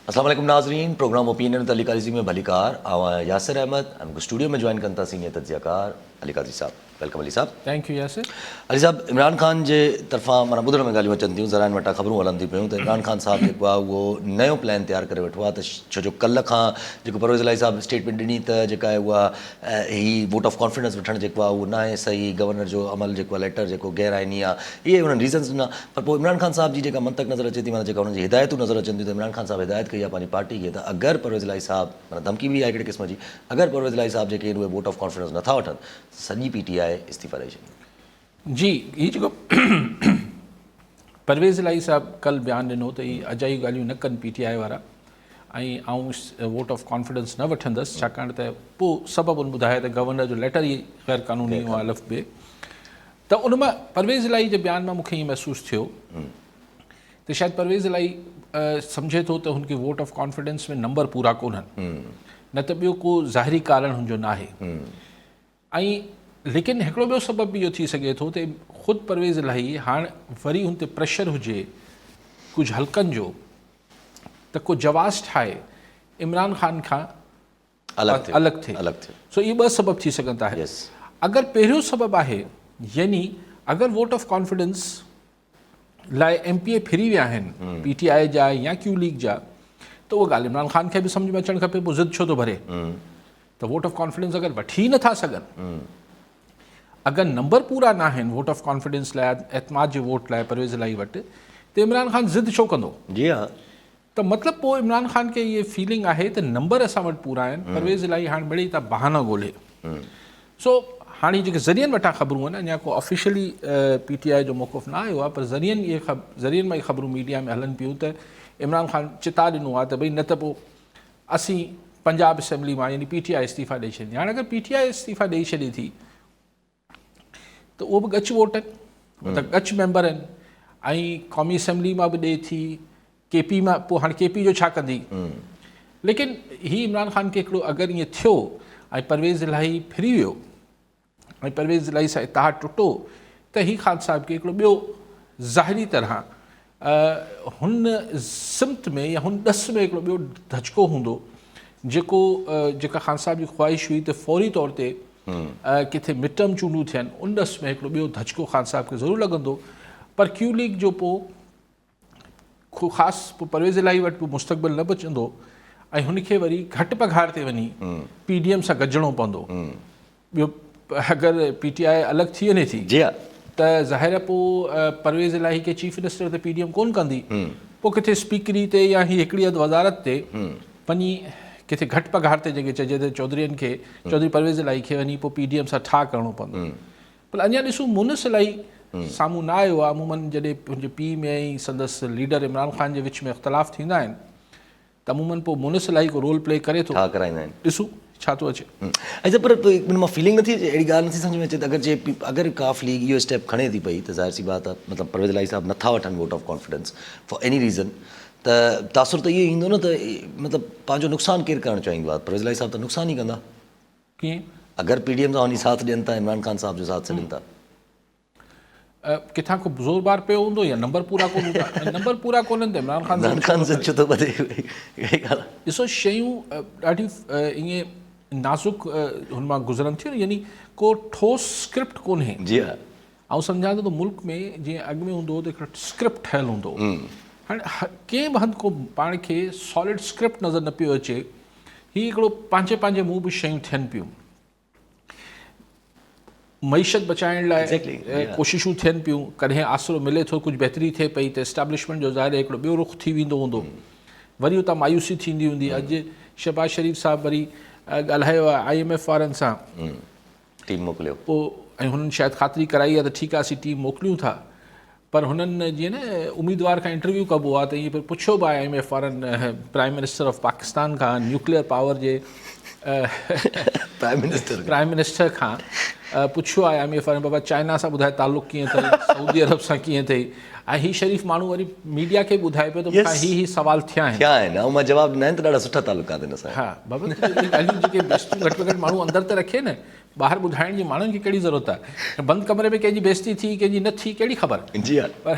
अस्सलाम वालेकुम नाज़रीन, प्रोग्राम ओपिनियन विद अली काज़ी में भलीकार आवा यासिर अहमद हमको स्टूडियो में ज्वाइन करता सीनियर तज्ज़ियाकार Ali Kazi Sahab. Welcome Ali Sahab. Thank you Yasir. Ali Sahab, Imran Khan जे तरफ़ां माना ॿुधण में ॻाल्हियूं अचनि थियूं, ज़राइनि वटां ख़बरूं हलनि थियूं पियूं त इमरान ख़ान साहब जेको आहे उहो नयो प्लान तयारु करे वेठो आहे। त छो जो कल्ह खां जेको परवेज़ इलाही साहब स्टेटमेंट ॾिनी त जेका आहे उहा ही वोट ऑफ कॉन्फिडेंस वठणु जेको आहे उहो न आहे सही, गवर्नर जो अमल जेको आहे लेटर जेको गैर आइनी आहे, इहे उन्हनि रीज़न्स ॾिना। पर पोइ इमरान ख़ान साहब जी जेका मंतक नज़र अचे थी, माना जेका उन्हनि जी हिदायतूं नज़र अचनि थियूं, त इमरान ख़ान साहब हिदायत कई आहे पंहिंजी पार्टी खे त अगरि परवेज़ इलाही साहब, माना धमकी बि आहे हिकिड़े क़िस्म जी, अगरि परवेज़ इलाही साहब जेके उहे वोट ऑफ कॉन्फिडेंस नथा वठनि, सॼी PTI इस्तीफ़ा ॾेई छॾी। जी, ही जेको परवेज़ इलाही साहब कल्ह बयानु ॾिनो त ही अजाई ॻाल्हियूं न कनि PTI वारा, ऐं आउं वोट ऑफ कॉन्फिडेंस न वठंदुसि छाकाणि त पोइ सबबु उन ॿुधाए त गवर्नर जो लेटर ई ग़ैर क़ानूनी हुआ अलफ़ बे। त उन मां परवेज़ इलाही जे बयान मां मूंखे ईअं महसूसु थियो त शायदि परवेज़ इलाही सम्झे थो त हुनखे वोट ऑफ कॉन्फिडेंस में नंबर पूरा कोन्हनि, न त ॿियो को ज़ाहिरी कारण हुनजो न आहे। ऐं लेकिन हिकिड़ो ॿियो सबबु बि इहो थी सघे थो त ख़ुदि परवेज़ इलाही हाणे वरी हुन ते प्रेशर हुजे कुझु हल्कनि जो त को जवाज़ ठाहे इमरान ख़ान खां अलॻि थिए। सो इहे ॿ सबब थी सघनि था। अगरि पहिरियों सबबु आहे, यानी अगरि वोट ऑफ कॉन्फिडेंस लाइ MPA फिरी विया आहिनि PTI जा या क्यू लीग जा, त उहा ॻाल्हि इमरान ख़ान खे बि सम्झ में अचणु खपे, पोइ ज़िद छो थो भरे। त वोट ऑफ कॉन्फिडेंस अगरि वठी ई नथा सघनि, अगरि नंबर पूरा न आहिनि वोट ऑफ कॉन्फिडेंस लाइ, एतमाद जे वोट लाइ परवेज़ इलाही वटि, त इमरान ख़ान ज़िद छो कंदो? जी हा। त मतिलबु पोइ इमरान ख़ान खे इहे फीलिंग आहे त नंबर असां वटि पूरा आहिनि, परवेज़ इलाही हाणे मिड़ई था बहाना ॻोल्हे। सो हाणे जेके ज़रियनि वटां ख़बरूं आहिनि, अञा को ऑफिशियली PTI जो मौक़ुफ़ न आयो आहे, पर ज़रियनि मां ई ख़बरूं मीडिया में हलनि पियूं त इमरान ख़ान चिता ॾिनो आहे त भई न त पोइ असीं पंजाब असेंबली मां यानी PTI इस्तीफ़ा ॾेई छॾी। हाणे अगरि PTI इस्तीफ़ा ॾेई छॾे थी त उहो बि ॻच वोट आहिनि, मतिलबु ॻच मेंबर आहिनि, ऐं क़ौमी असेंबली मां बि ॾिए थी, KP मां, पोइ हाणे KP जो छा कंदी? लेकिन ही इमरान ख़ान खे हिकिड़ो अगरि ईअं थियो ऐं परवेज़ इलाही फिरी वियो ऐं परवेज़ इलाही सां इतिहाद टुटो, त ही ख़ान साहब खे हिकिड़ो ॿियो ज़ाहिरी तरह हुन सिमत में या हुन ॾस में हिकिड़ो ॿियो धचको हूंदो जेका ख़ान साहब जी ख्वाहिश हुई त फौरी तौर ते किथे मिटम चूंडूं थियनि, उन ॾस में हिकिड़ो ॿियो धचको ख़ान साहब खे ज़रूरु लॻंदो। पर क्यू लीग जो पोइ ख़ासि पोइ परवेज़ इलाही वटि पोइ मुस्तक़बिल न बचंदो ऐं हुनखे वरी घटि पघार ते वञी PDM सां गॾिजणो पवंदो। ॿियो अगरि PTI अलॻि थी वञे थी त ज़ाहिर आहे पोइ परवेज़ इलाही खे चीफ मिनिस्टर ते PDM कोन कंदी, पोइ किथे स्पीकरी ते या ही हिकिड़ी हंधि वज़ारत ते वञी किथे घटि पघार ते जेके चइजे त चौधरीनि खे, चौधरी परवेज़ इलाही खे वञी पोइ PDM सां ठा करिणो पवंदो। पर अञा ॾिसूं मुनिस इलाही साम्हूं न आयो आहे। अमूमन जॾहिं हुनजे पीउ में ऐं संदसि लीडर इमरान ख़ान जे विच में इख़्तिलाफ़ थींदा आहिनि त अमूमन पोइ मुनिस इलाही को रोल प्ले करे थो, ॾिसूं छा थो अचे। अच्छा, पर हिन मां फीलिंग नथी अचे, अहिड़ी ॻाल्हि नथी सम्झ में अचे त अगरि काफ लीग इहो स्टेप खणे थी पई त ज़ाहिर सी बात आहे, मतिलबु परवेज़ इलाही साहब नथा वठनि vote of confidence for any reason, त तासुर त इहो ईंदो न त मतिलबु पंहिंजो नुक़सानु केरु करणु चाहींदो आहे? परवेज़ इलाही साहब त नुक़सानु ई कंदा। कीअं? अगरि PDM सां वञी साथ ॾियनि था, इमरान ख़ान साहब जो साथ छॾनि था, किथां को ज़ोर बार पियो हूंदो या नंबर पूरा कोन हूंदा? नंबर पूरा कोन्हनि त इमरान ख़ान छो थो ॿधे? ॾिसो, शयूं ॾाढियूं ईअं नाज़ुक हुन मां गुज़रनि थियूं, यानी को ठोस स्क्रिप्ट कोन्हे। जी हा। ऐं सम्झां थो त मुल्क में जीअं अॻु में हूंदो हो त हिकिड़ो स्क्रिप्ट ठहियलु हूंदो, हाणे कंहिं बि हंधि को पाण खे सॉलिड स्क्रिप्ट नज़र न पियो अचे। हीअ हिकिड़ो पंहिंजे मुंहुं बि शयूं थियनि पियूं, मईशत बचाइण लाइ कोशिशूं थियनि पियूं, कॾहिं आसिरो मिले थो, कुझु बहितरी थिए पई त एस्टेब्लिशमेंट जो ज़ाहिर हिकिड़ो ॿियो रुख़ थी वेंदो हूंदो, वरी उतां मायूसी थींदी हूंदी। अॼु शहबाज़ शरीफ़ साहब वरी ॻाल्हायो आहे IMF वारनि सां, टीम मोकिलियो, पोइ ऐं हुननि शायदि ख़ातिरी कराई आहे त ठीकु आहे असीं टीम मोकिलियूं था, पर हुननि जीअं न उम्मीदवार खां इंटरव्यू कबो आहे त ईअं पुछियो बि आहे IMF वारनि प्राइम मिनिस्टर ऑफ पाकिस्तान खां, न्यूक्लियर पावर जे प्राइम मिनिस्टर खां पुछियो आहे IMF वारनि, बाबा चाइना सां ॿुधाए तालुक़ कीअं अथई, सऊदी अरब सां कीअं अथई, ऐं हीउ शरीफ़ माण्हू वरी मीडिया खे ॿुधाए पियो त मूंखां ही सवाल थिया आहिनि ऐं मां जवाबु ॾिना आहिनि त ॾाढा सुठा तालुकात आहिनि असां। हा बाबा, ॻाल्हियूं जेके बेइज़तियूं घटि में घटि माण्हू अंदरि त रखे न, ॿाहिरि ॿुधाइण जी माण्हुनि खे कहिड़ी ज़रूरत आहे? बंदि कमरे में कंहिंजी बेइज़ती थी कंहिंजी न थी कहिड़ी ख़बर? जी हा। पर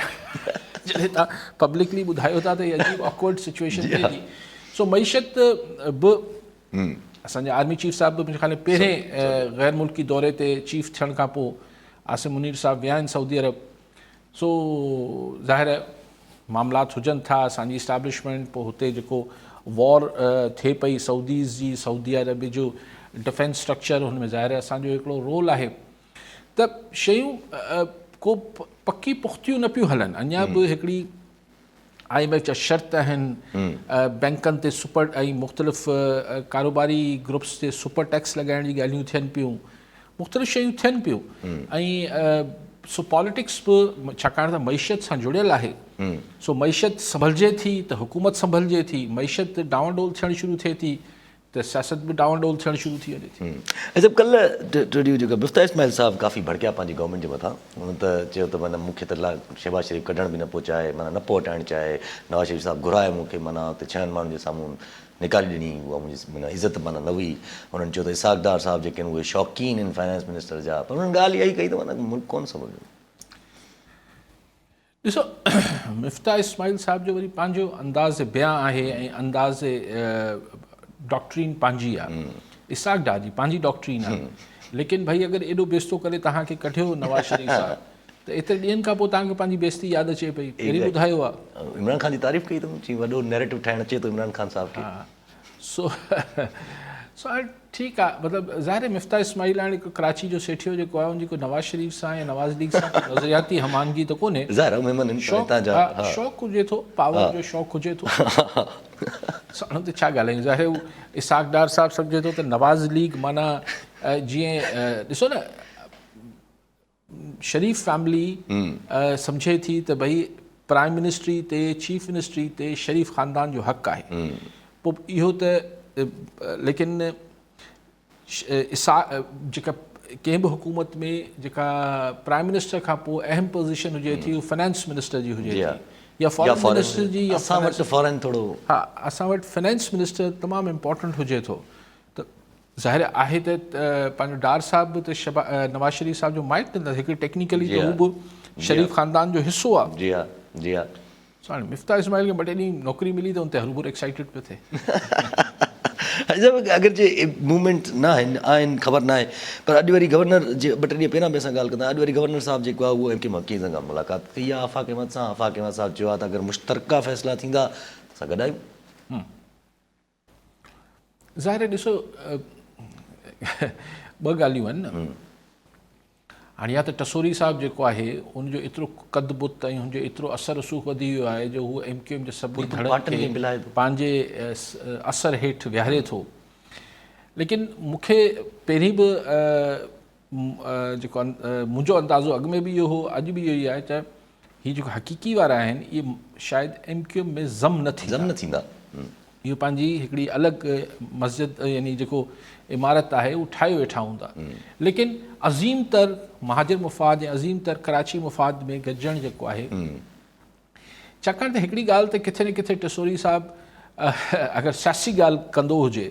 जॾहिं तव्हां पब्लिकली ॿुधायो था त इहा अजीब ऑकवर्ड सिचुएशन थिए थी। सो मईशत बि असांजे आर्मी चीफ साहब बि मुंहिंजे ख़्याल में पहिरें गैर मुल्की दौरे ते चीफ थियण खां पोइ आसिम मुनीर साहब विया आहिनि सऊदी अरब सो ज़ाहिर मामलात हुजनि था असांजी इस्टेब्लिशमेंट पोइ हुते जेको वॉर थिए पई सऊदीज़ जी सऊदी अरब जो डिफेंस स्ट्रक्चर हुन में ज़ाहिर असांजो हिकिड़ो रोल आहे त शयूं को पकी पुख़्तियूं न पियूं हलनि अञा बि हिकिड़ी IMF जा शर्त आहिनि बैंकनि ते सुपर ऐं मुख़्तलिफ़ कारोबारी ग्रुप्स ते सुपर टैक्स लॻाइण जी ॻाल्हियूं थियनि पियूं मुख़्तलिफ़ शयूं थियनि पियूं ऐं सो पॉलिटिक्स बि छाकाणि त मईशत सां जुड़ियल आहे सो मईशत संभलिजे थी त हुकूमत संभलिजे थी मईशत डावाडोल थियणु शुरू थिए थी त सियासत बि डावाडोल थियणु शुरू थी वञे थी अच्छा कल्ह टीडियो जेका मुफ्ता इस्माइल साहब काफ़ी भड़किया पंहिंजी गवर्नमेंट जे मथां हुन त चयो त माना मूंखे त शहबाज शरीफ़ कढण बि न पियो चाहे माना न पियो हटाइणु चाहे नवाज़ शरीफ़ साहब घुराए मूंखे माना हुते 6 माण्हुनि जे साम्हूं निकाली ॾिनी उहा मुंहिंजी माना इज़त माना न हुई हुननि चयो त इसाक़ डार साहब जेके आहिनि उहे शौक़ीन आहिनि फाइनेंस मिनिस्टर जा पर हुननि ॻाल्हि इहा ई कई त माना मुल्क कोन संभलियो ॾिसो मुफ्ता इस्माइल साहब जो वरी पंहिंजो अंदाज़ बयां आहे ऐं अंदाज़ डॉक्ट्रीन पंहिंजी आहे इसाक़ डार जी पंहिंजी डॉक्ट्रीन आहे लेकिन भई अगरि एॾो बेइज़तो करे तव्हांखे कढियो नवाज़ शरीफ़ साहब त एतिरे ॾींहंनि खां पोइ तव्हांखे पंहिंजी बेइज़ती यादि अचे पई पहिरीं ॿुधायो आहे इमरान ख़ान जी तारीफ़ कई अथऊं चई वॾो नैरेटिव ठाहिणु अचे थो इमरान ख़ान साहब खे सो हाणे ठीकु आहे मतिलबु ज़ाहिर मुफ्ता इस्माइल हाणे हिकु कराची जो सेठियो जेको आहे उनजी कोई नवाज़ शरीफ़ सां या नवाज़ लीग सां नज़रियाती हमानगी त कोन्हे शौक़ु हुजे थो पावर जो शौक़ु हुजे थो हुन ते छा ॻाल्हायूं ज़ाहिर हू इसाक़ डार साहब सम्झे थो त नवाज़ लीग माना जीअं ॾिसो न शरीफ़ फैमिली सम्झे थी त भई प्राइम मिनिस्ट्री ते चीफ मिनिस्ट्री ते शरीफ़ ख़ानदान जो हक़ु आहे पोइ इहो त लेकिन जेका कंहिं बि हुकूमत में जेका प्राइम मिनिस्टर खां पोइ अहम पोज़ीशन हुजे थी उहा फाइनेंस मिनिस्टर जी हुजे थी या फॉरेन मिनिस्टर जी या फॉरेन थोरो हा असां वटि फाइनेंस मिनिस्टर तमामु इम्पोर्टेंट हुजे थो त ज़ाहिर आहे त पंहिंजो डार साहब बि त नवाज़ शरीफ़ साहब जो माइट न हिकिड़ी टेक्निकली त हू बि शरीफ़ ख़ानदान जो हिसो आहे जी हा जी हा हाणे मुफ्ता इस्माइल खे ॿ टे ॾींहं नौकिरी मिली त हुन ते हरबुर एक्साइटेड पियो थिए अगरि जे मूवमेंट न आहिनि ख़बर न आहे पर अॼु वरी गवर्नर जे 2-3 ॾींहं पहिरां बि असां ॻाल्हि कंदा अॼु वरी गवर्नर साहब जेको आहे उहो MK मकीन सां मुलाक़ात कई आहे आफ़ाक़ अहमद सां आफ़ाक़ अहमद साहब चयो आहे त अगरि मुश्तरका फ़ैसिला थींदा असां गॾु आहियूं ज़ाहिर ॾिसो ॿ ॻाल्हियूं आहिनि न हाणे या त टसोरी साहब जेको आहे उनजो एतिरो क़द बुत ऐं हुनजो एतिरो असर रसूख़ वधी वियो आहे जो हू MQM जे सभिनी धड़नि खे पंहिंजे असर हेठि विहारे थो लेकिन मूंखे पहिरीं बि जेको मुंहिंजो अंदाज़ो अॻु में बि इहो हो अॼु बि इहो ई आहे त हीअ जेको हक़ीक़ी वारा आहिनि इहे शायदि MQM में ज़म न थींदा इहो पंहिंजी हिकिड़ी अलॻि मस्जिद यानी जेको इमारत आहे उहो ठाहे वेठा हूंदा लेकिन अज़ीम तर महाजर मुफ़ाद या अज़ीम तर कराची मुफ़ाद में गॾिजणु जेको आहे छाकाणि त हिकिड़ी ॻाल्हि त किथे न किथे टसोरी साहब अगरि सियासी ॻाल्हि कंदो हुजे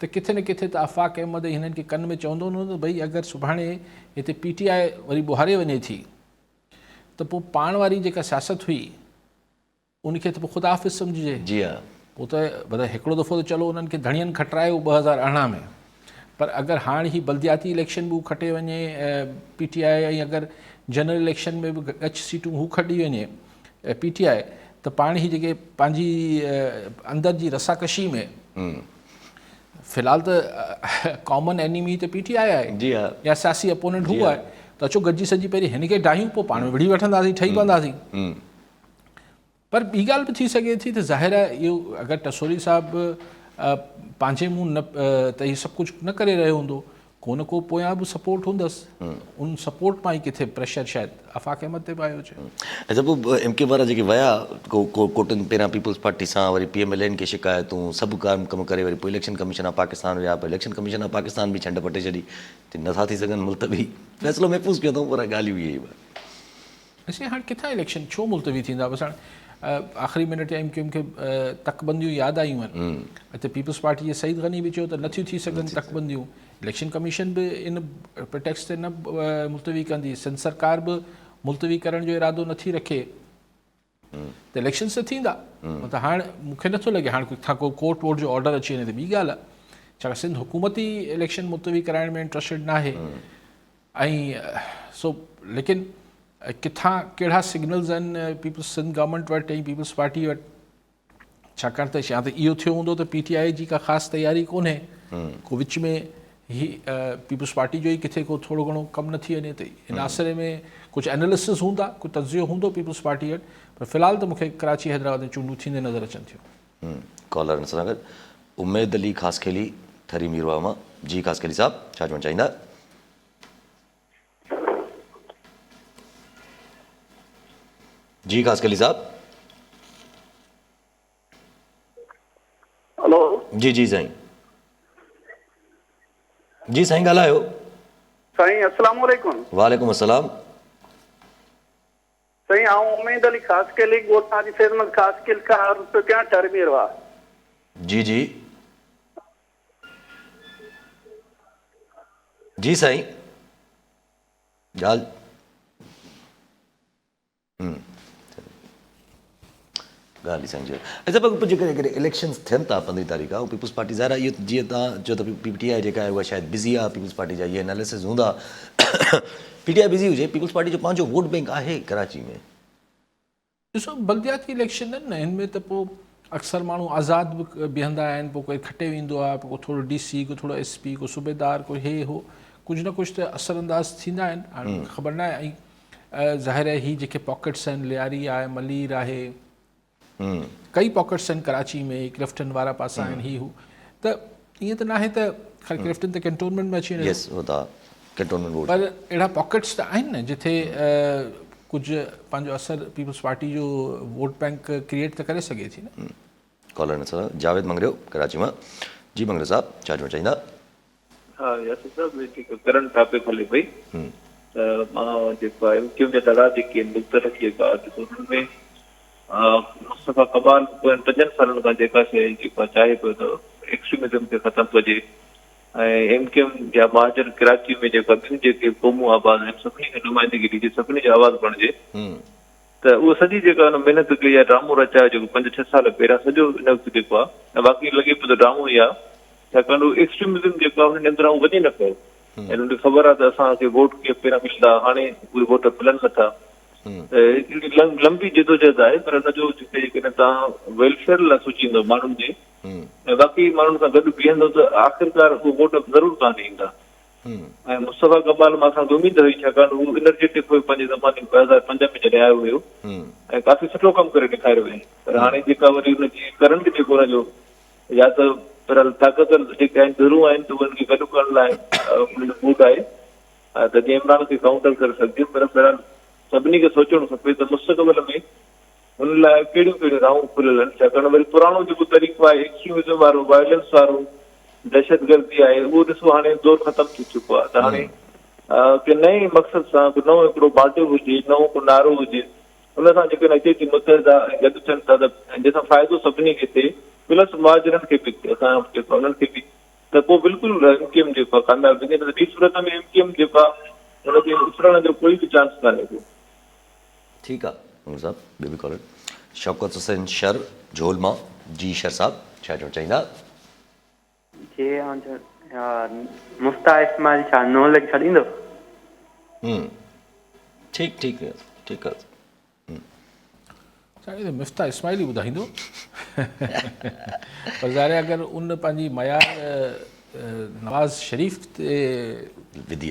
त किथे न किथे त आफ़ाक़ अहमद हिननि खे कन में चवंदो न त भई अगरि सुभाणे हिते PTI वरी ॿुहारे वञे थी त पोइ पाण वारी जेका सियासत हुई उनखे त पोइ ख़ुदा हाफ़िज़ सम्झिजे जी हा पोइ त भले हिकिड़ो दफ़ो त चलो उन्हनि खे धणियनि खटायो 2018 में पर अगरि हाणे ही बल्दियाती इलेक्शन बि हू खटे वञे PTI ऐं अगरि जनरल इलेक्शन में बि गच सीटूं हू खटी वञे PTI त पाण ही जेके पंहिंजी अंदरि जी रसाकशी में फ़िलहाल त कॉमन एनिमी त PTI आहे या सियासी अपोनेंट हू आहे त अचो गॾिजी सॼी पहिरीं हिन खे डाहियूं पोइ पाण में विड़ी वठंदासीं ठही पवंदासीं पर ॿी ॻाल्हि बि थी सघे थी त ज़ाहिर आहे इहो अगरि टसोरी साहिबु पंहिंजे मुंहुं न त इहो सभु कुझु न करे रहियो हूंदो को न को पोयां बि सपोर्ट हूंदसि उन सपोर्ट मां ई किथे प्रेशर शायदि आफ़ाक़ अहमद ते बि आयो हुजे अच्छा पोइ MK वारा जेके विया कोर्टनि पहिरियां पीपल्स पार्टी सां वरी PMLN खे शिकायतूं सभु कमु करे वरी पोइ इलेक्शन कमीशन ऑफ पाकिस्तान विया पोइ इलेक्शन कमीशन ऑफ पाकिस्तान बि छंड पटे छॾी त नथा थी सघनि मुल्तवी फ़ैसिलो महफ़ूज़ कयो अथऊं पर ॻाल्हियूं इहे ई ॾिसे हाणे किथां इलेक्शन छो मुल्तवी थींदा बसि हाणे आख़िरी मिनट ते MQM खे तकबंदियूं यादि आयूं आहिनि त पीपल्स पार्टी जे सईद गनी बि चयो त नथियूं थी सघनि तकबंदियूं इलेक्शन कमीशन बि इन प्रिटेक्स्ट ते न मुल्तवी कंदी सिंध सरकार बि मुल्तवी करण जो इरादो नथी रखे त इलेक्शन्स त थींदा मतिलबु हाणे मूंखे नथो लॻे हाणे किथां को कोर्ट वोट जो ऑर्डर अची वञे त ॿी ॻाल्हि आहे छाकाणि सिंध हुकूमती इलेक्शन मुलतवी कराइण में इंट्रस्टेड न आहे ऐं सो लेकिन किथां कहिड़ा सिग्नल्स आहिनि पीपल्स सिंध गवर्नमेंट वटि ऐं पीपल्स पार्टी वटि छाकाणि त या त इहो थियो हूंदो त PTI जी का ख़ासि तयारी कोन्हे को विच में ही पीपल्स पार्टी जो ई किथे को थोरो घणो कमु न थी वञे त इन आसिरे में कुझु एनालिसिस हूंदा कुझु तजियो हूंदो पीपल्स पार्टी वटि पर फ़िलहालु त मूंखे कराची हैदराबाद में चूंडूं थींदे नज़र अचनि थियूं कॉलर सां गॾु उमेद अली ख़ासखेली थरी मीरवा मां जी ख़ासखेली साहब छा चवणु चाहींदा जी ख़ासखेली साहब हेलो जी जी साईं जी साईं ॻाल्हायो साईं अस्सलाम वालेकुम वालेकुम अस्सलाम साईं आऊं उमेद अली ख़ास के लिए गोता जी खिदमत ख़ास के का तो क्या टर्मिरवा जी जी जी साईं ॻाल्हि ॻाल्हि साईं जी अच्छा पर जेकॾहिं इलेक्शन्स थियनि था 15 तारीख़ ऐं पीपल्स पार्टी ज़ाहिर आहे इहो जीअं तव्हां चओ त PTI जेका आहे उहा शायदि बिज़ी आहे पीपल्स पार्टी जा इहे एनालिसिस हूंदा PTI बिज़ी हुजे पीपल्स पार्टी जो पंहिंजो वोट बैंक आहे कराची में ॾिसो बल्दियाती इलेक्शन आहिनि न हिन में त पोइ अक्सर माण्हू आज़ाद बि बीहंदा आहिनि पोइ कोई खटे वेंदो आहे पोइ थोरो DC को थोरो SP को सूबेदार को हे हो कुझु न कुझु त असरअंदाज़ थींदा आहिनि हाणे ख़बर न आहे ऐं ज़ाहिर आहे हीअ जेके पॉकेट्स आहिनि लियारी आहे मलीर आहे कई पॉकेट्स आहिनि कराची में क्लिफ्टन वारा पासा आहिनि ही हू त ईअं त न आहे त ख़ैर क्लिफ्टन त कैंटोनमेंट में अची वञे पर अहिड़ा पॉकेट्स त आहिनि न जिथे कुझु पंहिंजो असर पीपल्स पार्टी जो वोट बैंक क्रिएट त करे सघे थी न कॉलर न जावेद मंगरियो कराची मां जी मंगरियो साहब छा चवणु चाहींदा हा यासिर साहब जेको करंट टॉपिक हले पई त मां जेको आहे MQ जा ॾाढा जेके आहिनि मुख़्तलिफ़ जेका ॾिसो हुन में मुस्तफ़ा कमाल पोयनि 5 सालनि खां जेका शइ जेका चाहे पियो त एक्सट्रीमिज़म खे ख़तमु कजे ऐं MQ जा महाजन कराची में जेका ॿियूं जेके क़ौमूं आबाद आहिनि सभिनी खे नुमाइंदगी ॾिजे सभिनी जो आवाज़ु बणिजे त उहो सॼी जेका हुन महिनत कई आहे ड्रामो रचायो जेको 5-6 साल पहिरियां सॼो इन वक़्तु जेको आहे ऐं बाक़ी लॻे पियो त ड्रामो ई आहे छाकाणि उहो एक्सट्रीमिज़म जेको आहे हुन अंदरां वञे न पियो ऐं हुनखे ख़बर आहे त असांखे वोट कीअं पहिरियां मिलंदा हाणे उहे वोट मिलनि नथा हिकिड़ी लंबी जिदोजहद आहे पर हुनजो जेकॾहिं तव्हां वेलफेयर लाइ सोचींदो माण्हुनि जे ऐं बाक़ी माण्हुनि सां गॾु बीहंदो त आख़िरकार उहे वोट ज़रूरु तव्हां ॾींदा ऐं मुस्तफ़ा कमाल मां असांखे उमेद हुई छाकाणि हू एनर्जेटिक हुयो पंहिंजे ज़माने 2005 में जॾहिं आयो हुयो ऐं काफ़ी सुठो कमु करे ॾेखारियो हुई पर हाणे जेका वरी हुनजी करंट जेको हुनजो या त पर ताक़त जेके आहिनि ज़रूरु आहिनि त उन्हनि खे गॾु करण लाइ हुनजो मूड आहे त जीअं इमरान खे काउंटर करे सघिजे पर बहरहाल सभिनी खे सोचणो खपे त मुस्तक़बिल में हुन लाइ कहिड़ियूं कहिड़ियूं राहूं खुलियल आहिनि छाकाणि वरी पुराणो जेको तरीक़ो आहे एक्सट्रीमिज़म वारो वायलेंस वारो दहशतगर्दी आहे उहो ॾिसो हाणे दौर ख़तमु थी चुको आहे त हाणे के नए मक़सद सां नओं हिकिड़ो बाटो हुजे नओं को नारो हुजे हुन सां जेकॾहिं अचे थी मुतहिदा गॾु थियनि था त जंहिंसां फ़ाइदो सभिनी खे थिए प्लस मुहाजिरनि खे बि थिए असां जेको उन्हनि खे बि त पोइ बिल्कुलु MQ जेको आहे कामयाबु थींदी त ॿी सूरत में MQ जेको आहे हुनखे उछलण जो कोई बि चांस कान्हे को ठीकु आहे साहब ॿियो बि कॉलर शौकत हुसैन शर झोल मां जी शर साहब छा चवणु चाहींदा जी मुफ्ता इस्माइल छा 9 लख छॾींदो ठीकु ठीकु ठीकु आहे छा मिफ्ता इस्माइल ई ॿुधाईंदो पर ज़ाहिर अगरि उन पंहिंजी मयार नवाज़ शरीफ़ ते विधी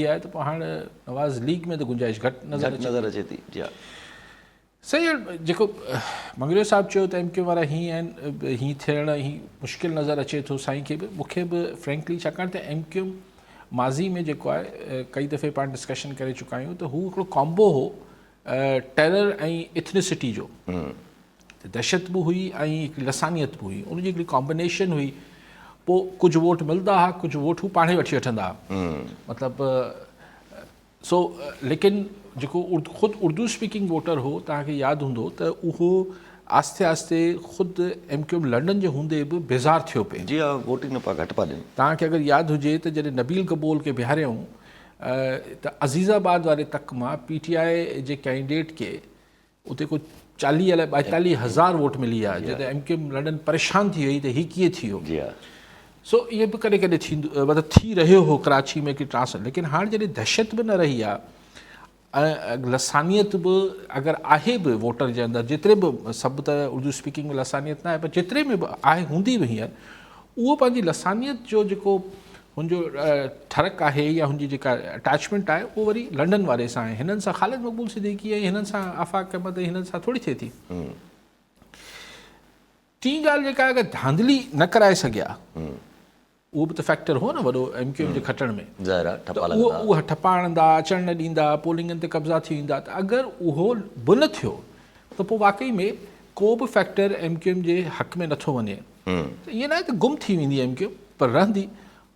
आहे त पोइ हाणे नवाज़ लीग में त गुंजाइश घटि नज़र अचे थी जी हा सही आहे जेको मंगरियो साहिबु चयो त MQ वारा हीअं आहिनि हीअं थियणु हीअं मुश्किल नज़र अचे थो साईं खे बि मूंखे बि फ्रेंकली छाकाणि त MQ माज़ी में जेको आहे कई दफ़े पाण डिस्कशन करे चुका आहियूं त हू हिकिड़ो कॉम्बो हो टेरर ऐं इथनिसिटी जो त दहशत बि हुई ऐं हिकिड़ी लसानियत बि हुई उनजी हिकिड़ी कॉम्बिनेशन हुई पोइ कुझु वोट मिलंदा हुआ कुझु वोट हू पाणे वठी वठंदा हुआ मतिलबु सो लेकिन जेको ख़ुदि उर्दू स्पीकिंग वोटर हो तव्हांखे यादि हूंदो त उहो आस्ते आस्ते ख़ुदि MQ लंडन जे हूंदे बि बेज़ार थियो पिए जी हा वोटिंग न पा घटि पा ॾियनि तव्हांखे अगरि यादि हुजे त जॾहिं नबील कबोल खे बिहारियऊं त अज़ीज़ाबाद वारे तक मां PTI जे कैंडिडेट खे उते को 40 अलाए 42,000 वोट मिली आहे जिते MQM लंडन परेशान थी वई त ही कीअं थी वियो। जी हाँ सो इहे बि कॾहिं कॾहिं थींदो मतिलबु थी रहियो हो कराची में कि ट्रांसफर, लेकिन हाणे जॾहिं दहशत बि न रही आहे ऐं लसानियत बि अगरि आहे बि वोटर जे अंदरि, जेतिरे बि सभु त उर्दू स्पीकिंग में लसानियत न आहे, पर जेतिरे में बि आहे हूंदी बि हींअर, उहो पंहिंजी लसानियत जो जेको हुनजो ठरक आहे या हुनजी जेका अटैचमेंट आहे उहो वरी लंडन वारे सां आहे। हिननि सां ख़ालिद मक़बूल सिद्दीकी ऐं हिननि सां आफ़ाक़ अहमद हिननि सां थोरी थिए थी। टी ॻाल्हि जेका अगरि धांधली न कराए सघिया उहो बि त फैक्टर हो न वॾो MQM जे खटण में। ज़ाहिर आहे ठपा उहो लॻंदा। उहा ठपा हणंदा, अचणु न ॾींदा, पोलिंगनि ते कब्ज़ा थी वेंदा, त अगरि उहो बि न थियो त पोइ वाक़ई में को बि फैक्टर MQM जे हक़ में नथो वञे। त ईअं न आहे त गुम थी वेंदी MQM, पर रहंदी।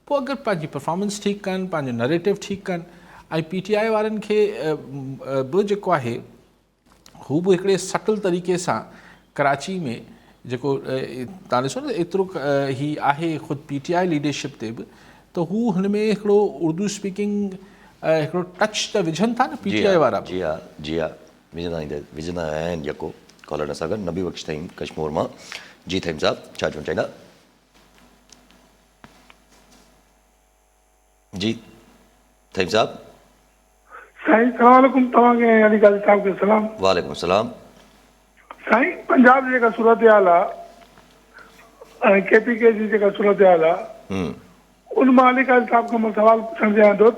पोइ अगरि पंहिंजी परफॉर्मेंस ठीकु कनि, पंहिंजो नरेटिव ठीकु कनि, ऐं PTI वारनि खे बि जेको आहे हू बि हिकिड़े सटल तरीक़े सां कराची में जेको तव्हां ॾिसो न एतिरो ही आहे ख़ुदि PTI लीडरशिप ते बि, त हू हुन में हिकिड़ो उर्दू स्पीकिंग हिकिड़ो टच त विझनि था न PTI वारा। जी हाँ जी हाँ विझंदा आहिनि यको कॉलर सां गॾु। नबी बख़्श ताईं कश्मीर मां। जी थईम साहब छा चवणु चाहींदा? जी थईम साहब। साईं सलाम वालेकुम, तव्हांखे अली गाज़ी साहब खे सलाम। वालेकुम सलाम। साईं पंजाब जी जेका सूरत हाल आहे ऐं KPK जी जेका सूरत हाल आहे उन मां अली गाज़ी साहब खां मां सवाल पुछणु चाहियां थो।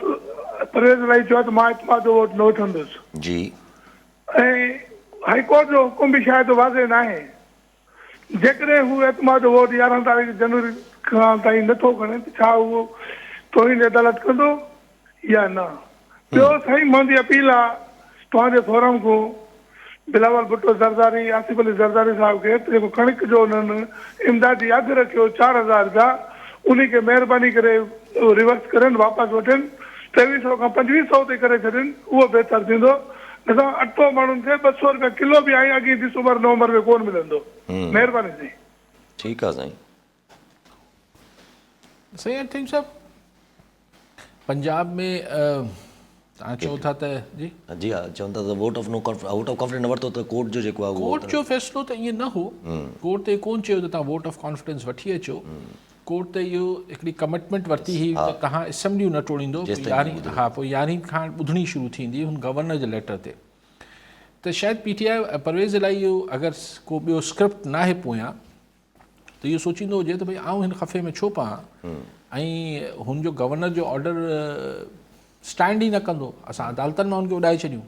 परवेज़ इलाही चयो त मां इतमाद जो वोट न वठंदुसि जी ऐं हाई कोर्ट जो हुकुम बि शायदि वाज़े न आहे। जेकॾहिं हू इतमाद जो वोट 11 तारीख़ जनवरी खां ताईं नथो खणे त छा उहो तौहीन अदालत कंदो या न? ॿियो साईं मुंहिंजी अपील आहे तव्हांजे फोरम खां बिलावल भुट्टो ज़रदारी, आसिफ अली ज़रदारी साहब खे जेको कणिक जो उन्हनि इमदादी अघु रखियो 4,000 रुपया, उन खे महिरबानी करे रिवर्स करनि, वापसि वठनि, 2300 खां 2500 ते करे छॾनि, उहो बहितर थींदो। न त अटो माण्हुनि खे 200 रुपया किलो बि आहे अॻे दिसंबर नवंबर में कोन मिलंदो। महिरबानी साईं। ठीकु आहे साईं। सही आहे थीम साहब। पंजाब में तव्हां चओ था त जी जी हाँ चवनि था त वोट ऑफ कॉन्फिडेंस न वरितो त कोर्ट जो जेको आहे कोर्ट जो फ़ैसिलो त ईअं न हो। कोर्ट ते कोन चयो त तव्हां वोट ऑफ कॉन्फिडेंस वठी अचो। कोर्ट ते इहो हिकिड़ी कमिटमेंट वरिती हुई त तव्हां असेंबलियूं न टोड़ींदो। पोइ 11 खां ॿुधणी शुरू थींदी हुन गवर्नर जे लेटर ते। त शायदि PTI परवेज़ इलाही इहो अगरि को ॿियो स्क्रिप्ट न आहे पोयां त इहो सोचींदो हुजे त भई आउं हिन ख़फ़े में छो पवां ऐं हुनजो गवर्नर जो ऑर्डर स्टैंड ई न कंदो, असां अदालतनि मां हुनखे उॾाए छॾियूं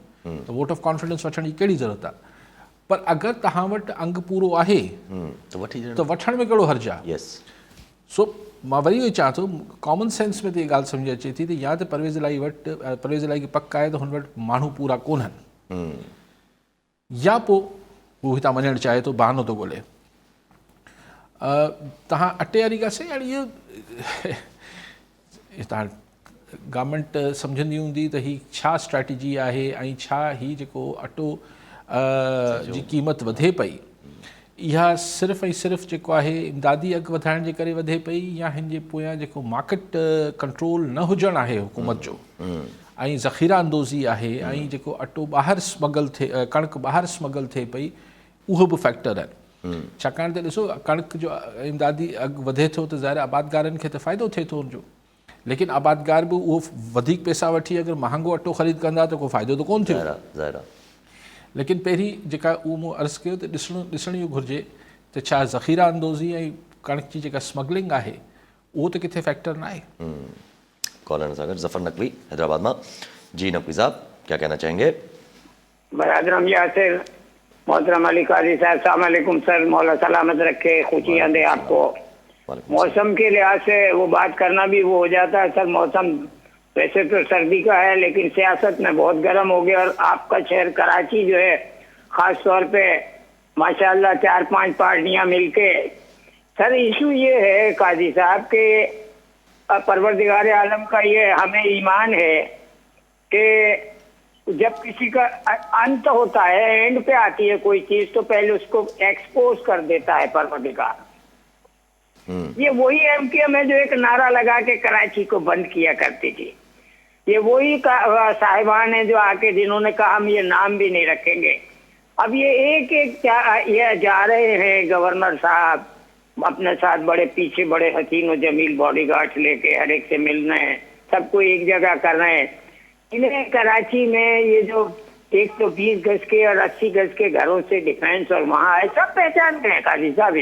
त वोट ऑफ कॉन्फिडेंस वठण जी कहिड़ी ज़रूरत आहे। पर अगरि तव्हां वटि अंग पूरो आहे त वठण में कहिड़ो हर्ज आहे। सो मां वरी इहो चवां थो कॉमन सेंस में त इहा ॻाल्हि सम्झ अचे थी त या त परवेज़ इलाही खे पक आहे त हुन वटि माण्हू पूरा कोन्हनि या पोइ हू हितां वञणु चाहे थो, बहानो थो ॻोल्हे। तव्हां अटे वारी ॻाल्हि साईं हाणे इहो तव्हां गवर्नमेंट सम्झंदी हूंदी त ही छा स्ट्रैटेजी आहे ऐं छा ही जेको अटो जी क़ीमत वधे पई इहा सिर्फ़ु ऐं सिर्फ़ु जेको आहे इमदादी अघु वधाइण जे करे वधे पई या हिन जे पोयां जेको मार्केट कंट्रोल न हुजणु आहे हुकूमत जो ऐं ज़ख़ीरा अंदोज़ी आहे ऐं जेको अटो ॿाहिरि स्मगल थिए, कणिक ॿाहिरि स्मगल थिए पई, उहो बि फैक्टर आहिनि। छाकाणि त ॾिसो कणिक जो इमदादी अघु वधे थो त ज़ाहिर आबादगारनि खे त फ़ाइदो थिए थो हुनजो, लेकिन आबादगार बि उहो वधीक पैसा वठी अगरि महांगो अटो ख़रीद कंदा त को फ़ाइदो त कोन थियो। लेकिन पहिरीं जेका उहो मूं अर्ज़ु कयो त ॾिसणु इहो घुरिजे त छा ज़ख़ीरा अंदोज़ी ऐं कणिक जी जेका स्मगलिंग आहे उहो त किथे फैक्टर न आहे। कॉलर सागर ज़फ़र नकवी हैदराबाद में। जी नकवी साहब क्या कहना चाहेंगे? बरादरम यासिर, मोहतरम अली काजी साहब, अस्सलाम वालेकुम सर, मौला सलामत रखे, खुशियाँ दे आपको। मौसम के लिहाज से वो बात करना भी वो हो जाता है सर। मौसम वैसे तो सर्दी का है लेकिन सियासत में बहुत गर्म हो गया और आपका शहर कराची जो है ख़ास तौर पे माशाल्लाह 4-5 पार्टियां मिलके। सर इशू ये है काजी साहब के परवरदिगार आलम का ये हमें ईमान है कि जब किसी का अंत होता है, एंड पे आती है कोई चीज, तो पहले उसको एक्सपोज कर देता है परवरदिगार। ये वही MQM है जो एक नारा लगा के कराची को बंद किया करती थी। ये वही साहिबान है जो आके जिन्होंने कहा हम ये नाम भी नहीं रखेंगे اب یہ ایک ایک یہ جا رہے ہیں گورنر صاحب اپنے ساتھ بڑے پیچھے بڑے حسین و جمیل باڈی گارڈ لے کے ہر ایک سے ملنا ہے, سب کو ایک جگہ کر رہے ہیں. انہیں کراچی میں یہ جو 120 گز کے اور 80 گز کے گھروں سے ڈیفینس اور وہاں ہے, سب پہچانتے ہیں قاضی صاحب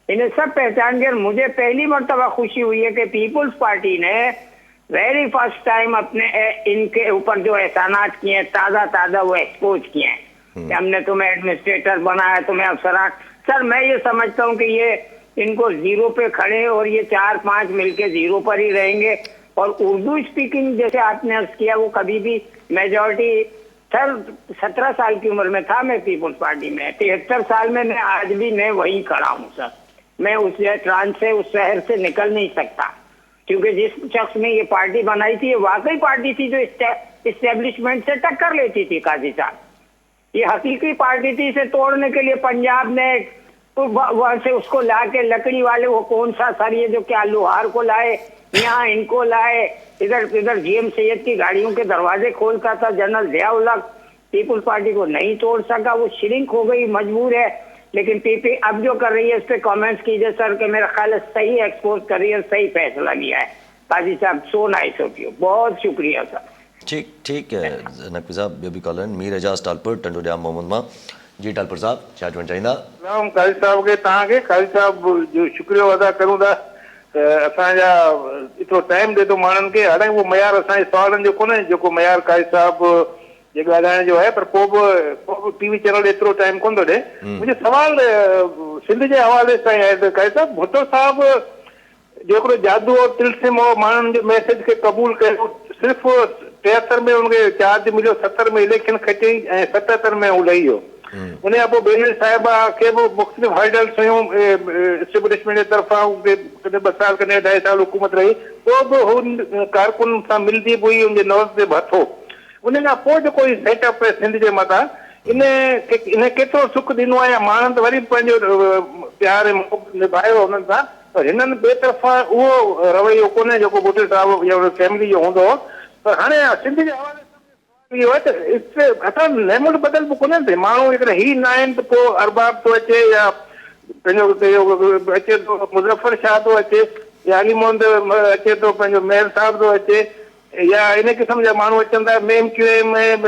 انہیں سب پہچان کے. مجھے پہلی مرتبہ خوشی ہوئی ہے کہ پیپلز پارٹی نے ویری فرسٹ ٹائم اپنے ان کے اوپر جو احسانات کیے ہیں تازہ وہ ایکسپوز کیے ہیں کہ ہم نے تمہیں ایڈمنسٹریٹر بنایا, تمہیں افسران. سر میں یہ سمجھتا ہوں کہ یہ ان کو زیرو پہ کھڑے اور یہ 4-5 مل کے زیرو پر ہی رہیں گے. اور اردو اسپیکنگ جیسے آپ نے عرض کیا وہ کبھی بھی میجورٹی, سر 17 سال کی عمر میں تھا میں پیپلز پارٹی میں, 73 سال میں آج بھی میں وہیں کھڑا ہوں سر. میں اس ٹرانس سے اس شہر سے نکل نہیں سکتا کیونکہ جس شخص نے یہ پارٹی بنائی تھی یہ واقعی پارٹی تھی جو اسٹیبلشمنٹ سے ٹکر لیتی تھی قاضی صاحب. یہ حقیقی پارٹی تھی. اسے توڑنے کے لیے پنجاب نے وہاں سے اس کو لا کے لکڑی والے وہ کون سا سر یہ جو کیا لوہار کو لائے, یہاں ان کو لائے, ادھر جی ایم سید کی گاڑیوں کے دروازے کھولتا تھا General Zia ul. Peoples Party کو نہیں توڑ سکا, وہ شرنک ہو گئی, مجبور ہے. لیکن پی پی اب جو کر رہی ہے اس پہ کامنٹس کیجئے سر کہ میرا خیال ہے صحیح ایکسپوز کر رہی ہے, صحیح فیصلہ لیا ہے. قاضی صاحب سو نائس آف یو, بہت شکریہ سر. ٹھیک ہے نقوی صاحب. ॿियो बि कॉल आहिनि. मीर एजाज़ टालपुर टंडोलिया मोहम्मद मां. जी टालपुर साहब छा चवणु चाहींदा? सलाम काज़ी साहब खे. तव्हांखे काज़ी साहब जो शुक्रियो अदा करूं था असांजा एतिरो टाइम ॾे थो माण्हुनि खे. हालांकि उहो मयार असांजे सवालनि जो कोन्हे जेको मयार काज़ी साहब जे ॻाल्हाइण जो आहे, पर पोइ बि टीवी चैनल एतिरो टाइम कोन थो ॾे. मुंहिंजो सवाल सिंध जे हवाले सां आहे त काज़ी साहब भुट्टो साहब जो हिकिड़ो जादू और तिल्सिम हो माण्हुनि जे मैसेज खे क़बूल कयो, सिर्फ़ु 73 में उनखे चार्ज मिलियो, 70 में इलेक्शन खटियईं ऐं 77 में हू लही वियो. उन खां पोइ बेनल साहिबा खे बि मुख़्तलिफ़ हर्डल्स हुयूं एस्टेब्लिशमेंट जे तरफ़ां. कॾहिं 2 साल कॾहिं 2.5 साल हुकूमत रही, पोइ बि हू कारकुन सां मिलंदी बि हुई, उनजे नवज़ ते बि हथो. उन खां पोइ जेको सेटअप आहे सिंध जे मथां इन केतिरो सुख ॾिनो आहे. माण्हुनि त वरी पंहिंजो प्यार निभायो उन्हनि सां, पर हिननि ॿिए तरफ़ां उहो रवैयो कोन्हे जेको भुट्टो साहब या फैमिली जो हूंदो हो. पर हाणे सिंध जे हवाले इहो आहे त असां नेमुल बदल बि कोन्हे थिए. माण्हू हिकिड़े ही न आहिनि त पोइ अरबाब थो अचे या पंहिंजो अचे थो मुज़फ़र शाह थो अचे या अली मोहम्मद अचे थो, पंहिंजो मेयर साहब थो अचे, या इन क़िस्म जा माण्हू अचनि था. मेम क्यू में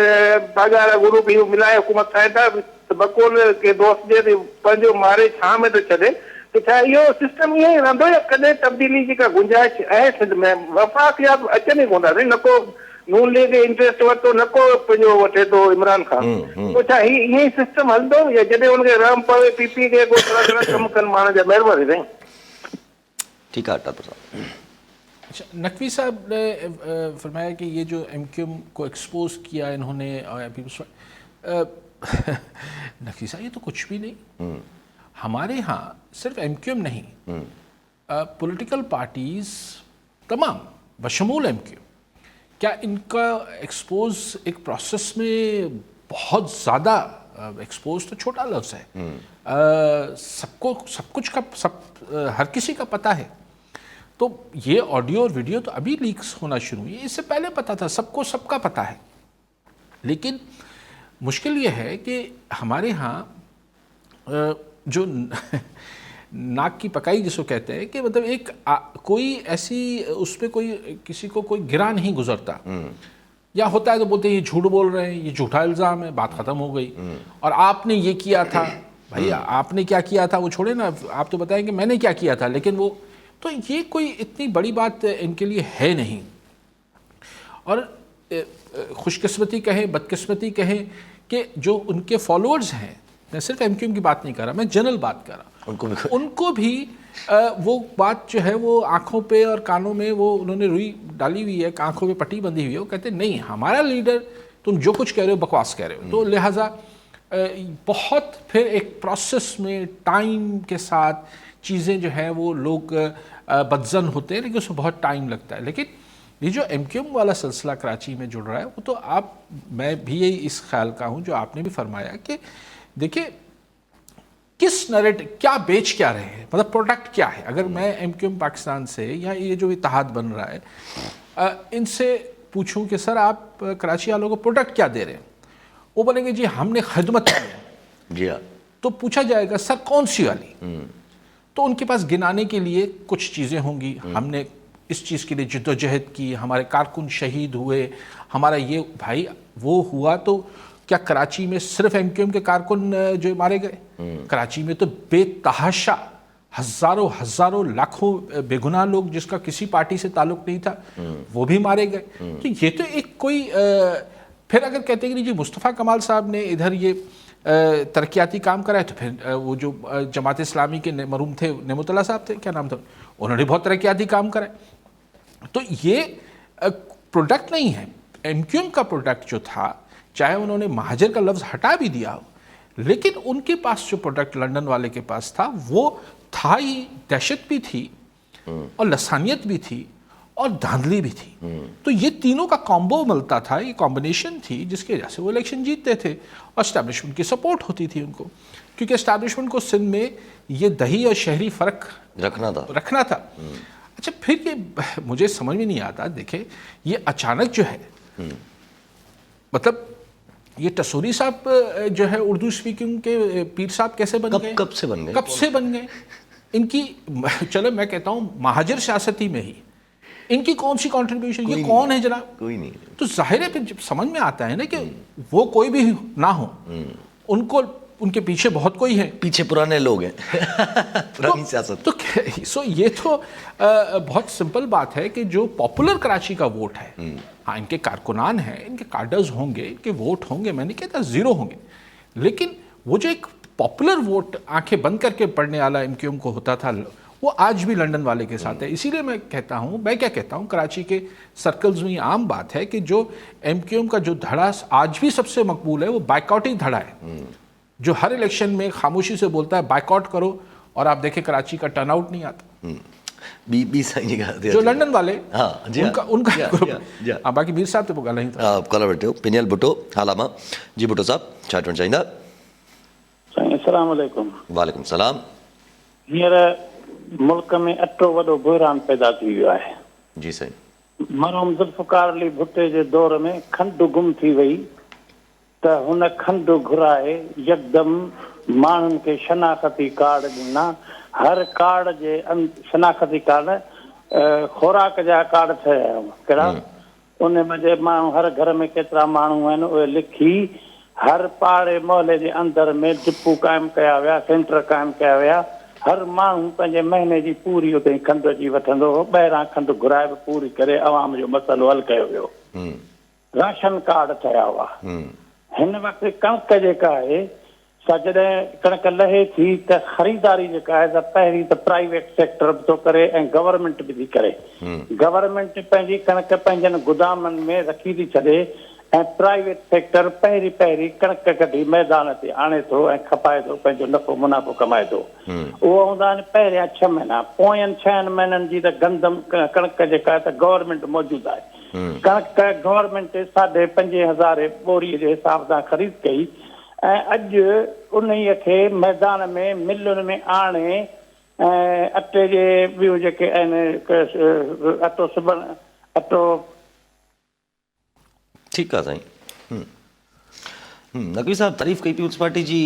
बाज़ार गुरू बि मिलाए हुकूमत ठाहे था. बकोल के दोस्त ॾिए पंहिंजो मारे छां में थो छॾे. त छा इहो सिस्टम ईअं ई रहंदो या कॾहिं तब्दीली जी का गुंजाइश आहे सिंध में? वफ़ाक़ियात अचनि ई कोन था. न को नून लीग इंटरेस्ट वरितो, न को पंहिंजो वठे थो इमरान खान. पोइ छा ईअं ई सिस्टम हलंदो या जॾहिं हुनखे रहम पवे पीपी खे को तरह कमु कनि माण्हुनि जा? महिरबानी साईं. ठीकु आहे टालपुर साहब. अच्छा, नकवी साहब ने फरमाया कि ये जो MQM को एक्सपोज किया इन्होंने, नकवी साहब ये तो कुछ भी नहीं. हमारे यहाँ सिर्फ MQM नहीं, पॉलिटिकल पार्टीज तमाम बशमूल MQM, क्या इनका एक्सपोज एक प्रोसेस में बहुत ज़्यादा एक्सपोज तो छोटा लफ्ज़ है, सबको सब कुछ का हर किसी का पता है. तो ये ऑडियो और वीडियो तो अभी लीक्स होना शुरू हुई है, इससे पहले पता था, सबको सबका पता है. लेकिन मुश्किल ये है कि हमारे यहाँ जो नाक की पकाई जिसको कहते हैं कि मतलब एक कोई ऐसी उस पर कोई किसी को कोई गिरा नहीं गुजरता. या होता है तो बोलते हैं ये झूठ बोल रहे हैं, ये झूठा इल्ज़ाम है, बात ख़त्म हो गई. और आपने ये किया था, भाई आपने क्या किया था वो छोड़े ना, आप तो बताएंगे मैंने क्या किया था. लेकिन वो तो ये कोई इतनी बड़ी बात इनके लिए है नहीं. और खुशकिस्मती कहें बदकिस्मती कहें कि जो उनके फॉलोअर्स हैं, मैं सिर्फ MQM की बात नहीं कर रहा, मैं जनरल बात कर रहा, उनको भी वो बात जो है वो आँखों पे और कानों में वो उन्होंने रुई डाली हुई है, आँखों पे पट्टी बंधी हुई है. वो कहते नहीं, हमारा लीडर तुम जो कुछ कह रहे हो बकवास कह रहे हो. तो लिहाजा बहुत फिर एक प्रोसेस में टाइम के साथ चीज़ें जो हैं वो लोग बदजन होते हैं, लेकिन उसमें बहुत टाइम लगता है. लेकिन ये जो MQM वाला सिलसिला कराची में जुड़ रहा है वो तो मैं भी यही इस ख्याल का हूँ जो आपने भी फरमाया कि देखिए किस नरेटिव क्या बेच क्या रहे हैं, मतलब प्रोडक्ट क्या है. अगर मैं MQM पाकिस्तान से या ये जो इत्तेहाद बन रहा है इनसे पूछूं कि सर आप कराची वालों को प्रोडक्ट क्या दे रहे हैं, وہ بولیں گے جی ہم نے خدمت کی ہے. جی ہاں. تو پوچھا جائے گا سر کون سی والی؟ تو ان کے پاس گنانے کے لیے کچھ چیزیں ہوں گی. ہم نے اس چیز کے لیے جد و جہد کی, ہمارے کارکن شہید ہوئے, ہمارا یہ. بھائی وہ ہوا تو کیا کراچی میں صرف ایم کیو ایم کے کارکن جو مارے گئے؟ کراچی میں تو بے تحاشا ہزاروں لاکھوں بے گناہ لوگ جس کا کسی پارٹی سے تعلق نہیں تھا وہ بھی مارے گئے. تو یہ تو ایک کوئی پھر اگر کہتے ہیں کہ جی مصطفیٰ کمال صاحب نے ادھر یہ ترقیاتی کام کرا ہے, تو پھر وہ جو جماعت اسلامی کے مرحوم تھے نعمت اللہ صاحب تھے, کیا نام تھا, انہوں نے بہت ترقیاتی کام کرا ہے. تو یہ پروڈکٹ نہیں ہے. ایم کیو ایم کا پروڈکٹ جو تھا, چاہے انہوں نے مہاجر کا لفظ ہٹا بھی دیا ہو, لیکن ان کے پاس جو پروڈکٹ لندن والے کے پاس تھا وہ تھا ہی دہشت بھی تھی اور لسانیت بھی تھی اور دھاندلی بھی تھی. تو یہ تینوں کا کامبو ملتا تھا, یہ کمبینیشن تھی جس کی وجہ سے وہ الیکشن جیتتے تھے اور اسٹیبلشمنٹ کی سپورٹ ہوتی تھی ان کو, کیونکہ اسٹیبلشمنٹ کو سندھ میں یہ دہی اور شہری فرق رکھنا تھا. اچھا پھر یہ مجھے سمجھ میں نہیں آتا, دیکھیں یہ اچانک جو ہے مطلب یہ ٹسوری صاحب جو ہے اردو اسپیکنگ کے پیر صاحب کیسے بن گئے؟ کب سے بن گئے؟ ان کی چلو میں کہتا ہوں مہاجر سیاستی میں ہی ان کی کون سی کنٹریبیوشن, یہ کون ہے جناب؟ کوئی نہیں. تو ظاہر ہے پھر جب سمجھ میں آتا ہے نا کہ وہ کوئی بھی نہ ہو, ان کو ان کے پیچھے بہت کوئی ہے, پیچھے پرانے لوگ ہیں, پرانی سیاست. تو سو یہ تو بہت سمپل بات ہے کہ جو پاپولر کراچی کا ووٹ ہے, ہاں ان کے کارکنان ہیں, ان کے کارڈرز ہوں گے, ان کے ووٹ ہوں گے, میں نہیں کہتا زیرو ہوں گے, لیکن وہ جو ایک پاپولر ووٹ آنکھیں بند کر کے پڑھنے والا ایم کیو ایم کو ہوتا تھا, وہ آج بھی لندن والے کے ساتھ ہے. اسی لیے میں کہتا ہوں کراچی کے سرکلز میں یہ عام بات ہے کہ جو ایم کیو ایم کا جو دھڑا آج بھی سب سے مقبول ہے وہ بائیکاٹنگ دھڑا ہے, جو ہر الیکشن میں خاموشی سے بولتا ہے بائیکاٹ کرو, اور آپ دیکھیں کراچی کا ٹرن آؤٹ نہیں آتا. جو لندن والے ان کا باقی میر صاحب تو گالا ہی تھا. کالا بیٹھے ہو پینیل بھٹو حالاما. جی بھٹو صاحب چھا چون چاہیے؟ السلام علیکم. وعلیکم السلام. हींअर मुल्क में अटो वॾो बहिरान पैदा थी वियो आहे. जी साईं. मरहूम ज़ुल्फ़कार अली भुट्टे जे दौर में खंडु गुम थी वई त हुन खंडु घुराए यकदमि माण्हुनि खे शनाख़ती कार्ड ॾिना. हर कार्ड जे शनाख़ती कार्ड खुराक जा कार्ड ठहिया कहिड़ा, उन में जे माण्हू हर घर में केतिरा माण्हू आहिनि उहे लिखी हर पाड़े मोहल्ले जे अंदरि में डिपू क़ाइमु कया विया, सेंटर क़ाइमु कया विया. हर माण्हू पंहिंजे महीने जी पूरी उते खंड जी वठंदो हो, ॿाहिरां खंडु घुराए बि पूरी करे अवाम जो मसइलो हल कयो वियो. राशन कार्ड ठहिया हुआ. हिन वक़्तु कणिक जेका आहे सा जॾहिं कणिक लहे थी त ख़रीदारी जेका आहे त पहिरीं त प्राइवेट सेक्टर बि थो करे ऐं गवर्नमेंट बि थी करे. गवर्नमेंट पंहिंजी कणिक पंहिंजनि गुदामनि में रखी थी छॾे ऐं प्राइवेट सेक्टर पहिरीं कणिक कढी मैदान ते आणे थो ऐं खपाए थो, पंहिंजो नफ़ो मुनाफ़ो कमाए थो. उहो हूंदा आहिनि पहिरियां 6 महीना. पोयनि 6 महीननि जी त गंदम कणिक जेका आहे त गवर्नमेंट मौजूदु आहे. कणिक गवर्नमेंट 5,500 बोरीअ जे हिसाब सां ख़रीद कई ऐं अॼु उन्हीअ खे मैदान में मिलुनि में आणे ऐं अटे जे ॿियूं जेके आहिनि अटो सिबण अटो. ठीकु आहे साईं. नक़वी साहब तारीफ़ कई पीपल्स पार्टी जी.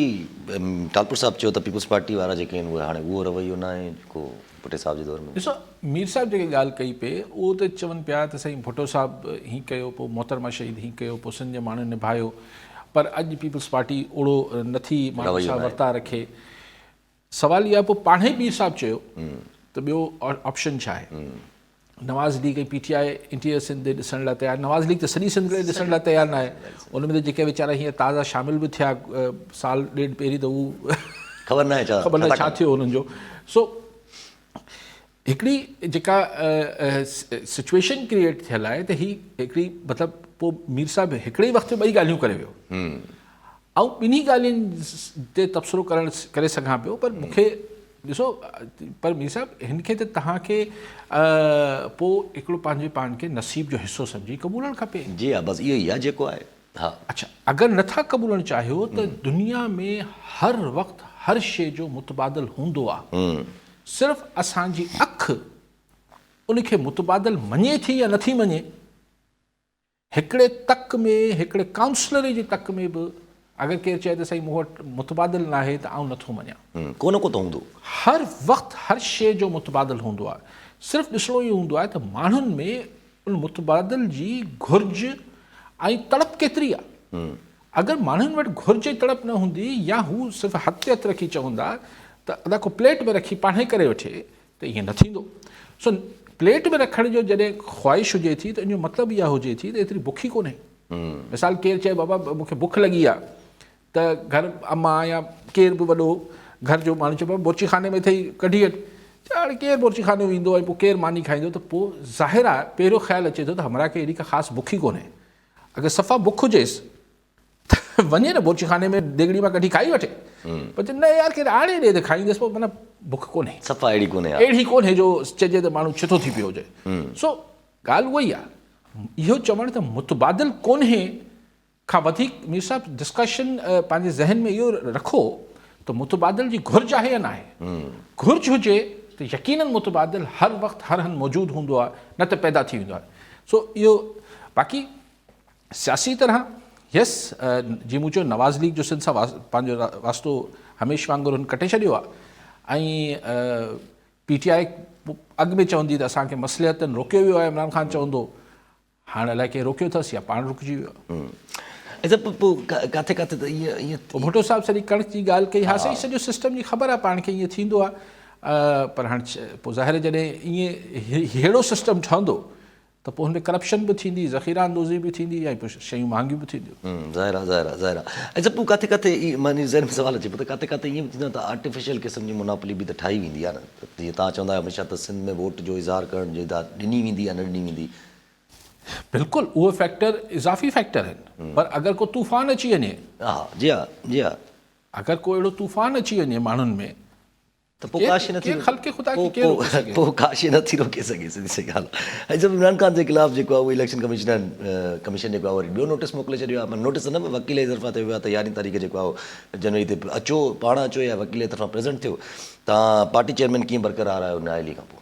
टालपुर साहब चयो त पीपल्स पार्टी वारा जेके आहिनि उहे हाणे उहो रवैयो न आहे जेको भुट्टे साहब जे दौर में. ॾिसो मीर साहब जेके ॻाल्हि कई पे उहो त चवनि पिया त साईं भुट्टो साहब हीअं कयो, पोइ मोहतरमा शहीद हीअं कयो, पोइ सिंध जे माण्हुनि निभायो, पर अॼु पीपल्स पार्टी ओड़ो नथी माण्हुनि सां वर्ता रखे. सवाल इहा पोइ पाण ई मीर साहब चयो त ॿियो ऑप्शन छा आहे. नवाज़ लीग ऐं PTI इंटीरियर सिंध ॾिसण लाइ तयारु. नवाज़ लीग त सॼी सिंध ॾिसण लाइ तयारु न आहे. उन में त जेके वीचारा हीअं ताज़ा शामिल बि थिया साल ॾेढ पहिरीं त उहो ख़बर न आहे छा थियो उन्हनि जो. सो हिकिड़ी जेका सिचुएशन क्रिएट थियल आहे त ही हिकिड़ी मतिलबु पोइ मीर साहिबु हिकिड़े वक़्तु ॿई ॻाल्हियूं करे वियो ऐं ॿिन्ही ॻाल्हियुनि ते तबसरो करे सघां पियो. पर मूंखे ॾिसो पर मीर साहिबु हिन खे त तव्हांखे पोइ हिकिड़ो पंहिंजे पाण खे नसीब जो हिसो सम्झी क़बूलणु खपे. जी हा, बसि इहो ई आहे जेको आहे. हा अच्छा, अगरि नथा क़बूलणु चाहियो त दुनिया में हर वक़्तु हर शइ जो मुतबादिल हूंदो आहे. सिर्फ़ु असांजी अखि उनखे मुतबादिल मञे थी या नथी मञे, हिकिड़े तक में हिकिड़े काउंसलर जे तक में बि अगरि केरु चए त साईं मूं वटि मुतबादिल न आहे त आउं नथो मञां। को न को त हूंदो। हर वक़्तु हर शइ जो मुतबादिल हूंदो आहे। सिर्फ़ु ॾिसणो इहो हूंदो आहे त माण्हुनि में उन मुतबादिल जी घुर्ज ऐं तड़प केतिरी आहे। अगरि माण्हुनि वटि घुर्ज ऐं तड़प न हूंदी या हू सिर्फ़ु हथ ते हथु रखी चवंदा त अदा को प्लेट में रखी पाण ई करे वठे त ईअं न थींदो। सो प्लेट में रखण जो जॾहिं ख़्वाहिश हुजे थी त इन जो मतिलबु इहा हुजे थी त एतिरी बुख ई कोन्हे। मिसाल केरु चए बाबा मूंखे बुख लॻी आहे त घर अम्मा या केरु बि वॾो घर जो माण्हू चए बाबा बोरची खाने में अथई कढी वठि। हाणे केरु बोरची खाने में ईंदो ऐं पोइ केरु मानी खाईंदो त पोइ ज़ाहिर आहे पहिरियों ख़्यालु अचे थो त हमरा खे अहिड़ी का ख़ासि बुख ई कोन्हे। अगरि सफ़ा बुख हुजेसि त वञे न बोरची खाने में देगड़ी मां कढी खाई वठे। पर चए न यार केरु आणे ॾे त खाईंदसि पोइ माना बुख कोन्हे, सफ़ा अहिड़ी कोन्हे, अहिड़ी कोन्हे जो चइजे त माण्हू छितो थी पियो हुजे। सो ॻाल्हि उहा ई आहे। इहो चवणु त मुतबादिल कोन्हे खां वधीक मीर साहिबु डिस्कशन पंहिंजे ज़हन में इहो रखो त मुतबादिल जी घुर्ज आहे या न आहे। घुर्ज हुजे त यकीनन मुतबादिल हर वक़्तु हर हंधि मौजूदु हूंदो आहे, न त पैदा थी वेंदो आहे। सो इहो बाक़ी सियासी तरह यस जीअं मूं चयो नवाज़ लीग जो सिंध सां पंहिंजो वास्तो हमेशह वांगुरु हुन कटे छॾियो आहे ऐं PTI अॻु में चवंदी त असांखे मसलिहतनि रोकियो वियो आहे। इमरान ख़ान चवंदो हाणे अलाए कंहिं रोकियो अथसि या पाण रुकिजी वियो आहे। किथे किथे त ईअं भुट्टो साहिबु सॼी कणिक जी ॻाल्हि कई। हा सही सॼो सिस्टम जी ख़बर आहे पाण खे ईअं थींदो आहे। पर हाणे पोइ ज़ाहिर जॾहिं ईअं अहिड़ो सिस्टम ठहंदो त पोइ हुन में करप्शन बि थींदी, ज़ख़ीरा अंदोज़ी बि थींदी ऐं पोइ शयूं महांगियूं बि थींदियूं। ज़ाहिर आहे ज़ाहिर आहे ज़ाहिर आहे। ऐं पोइ किथे किथे मानी ज़हन में सुवालु अचे पियो त किथे किथे ईअं थींदो त आर्टिफिशियल क़िस्म जी मुनापली बि त ठाही वेंदी आहे न। जीअं तव्हां चवंदा आहियो हमेशह त सिंध में वोट जो इज़हार करण जी ॾिनी वेंदी या न ॾिनी वेंदी। बिल्कुलु उहे फैक्टर इज़ाफ़ी फैक्टर आहिनि। पर अगरि को तूफ़ान अची वञे, हा जी हा जी हा, अगरि को अहिड़ो तूफ़ान अची वञे माण्हुनि में त पोइ काशी नथी पोइ काशी नथी रोके सघे। सिधी सी ॻाल्हि आहे। ऐं जब इमरान ख़ान जे ख़िलाफ़ु जेको आहे उहो इलेक्शन कमीशन जेको आहे वरी ॿियो नोटिस मोकिले छॾियो आहे। नोटिस न वकील जी तरफ़ां ते वियो आहे त 11 तारीख़ जेको आहे जनवरी ते अचो, पाण अचो या वकील जी तरफ़ां प्रेज़ेंट थियो। तव्हां पार्टी चेयरमैन कीअं बरक़रार आहियो न्यायालय खां पोइ?